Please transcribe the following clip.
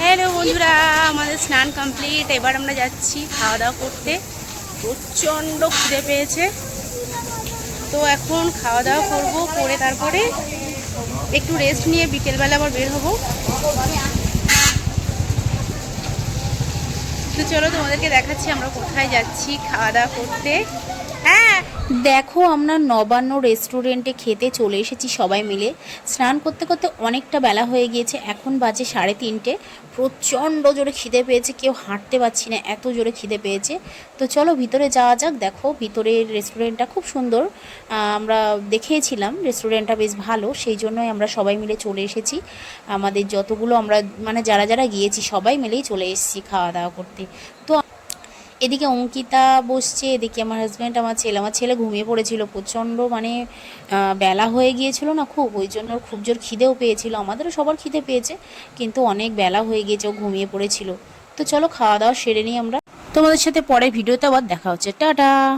Hello বন্ধুরা, আমাদের স্নান কমপ্লিট। এবার আমরা যাচ্ছি খাওয়া দাওয়া করতে। প্রচণ্ড খিদে পেয়েছে, তো এখন খাওয়া দাওয়া করবো, করে তারপরে একটু রেস্ট নিয়ে বিকেলবেলা আবার বের হবো। তো চলো তোমাদেরকে দেখাচ্ছি আমরা কোথায় যাচ্ছি খাওয়া দাওয়া করতে। হ্যাঁ দেখো, আমরা নবান্ন রেস্টুরেন্টে খেতে চলে এসেছি সবাই মিলে। স্নান করতে করতে অনেকটা বেলা হয়ে গিয়েছে, এখন বাজে 3:30। প্রচণ্ড জোরে খিদে পেয়েছে, কেউ হাঁটতে পারছি না, এত জোরে খিদে পেয়েছে। তো চলো ভিতরে যাওয়া যাক। দেখো ভিতরের রেস্টুরেন্টটা খুব সুন্দর, আমরা দেখেছিলাম রেস্টুরেন্টটা বেশ ভালো, সেই জন্যই আমরা সবাই মিলে চলে এসেছি। আমাদের যতগুলো আমরা মানে যারা যারা গিয়েছি সবাই মিলেই চলে এসেছি খাওয়া দাওয়া করতে। তো এদিকে অঙ্কিতা বসছে, এদিকে আমার হাজব্যান্ড, আমার ছেলে ঘুমিয়ে পড়েছিল। প্রচণ্ড মানে বেলা হয়ে গিয়েছিল না খুব, ওই জন্য ওর খুব জোর খিদেও পেয়েছিল, আমাদেরও সবার খিদে পেয়েছে, কিন্তু অনেক বেলা হয়ে গিয়েছে, ও ঘুমিয়ে পড়েছিল। তো চলো খাওয়া দাওয়া সেরে নিই আমরা। তোমাদের সাথে পরে ভিডিওতে আবার দেখা হচ্ছে। টাটা।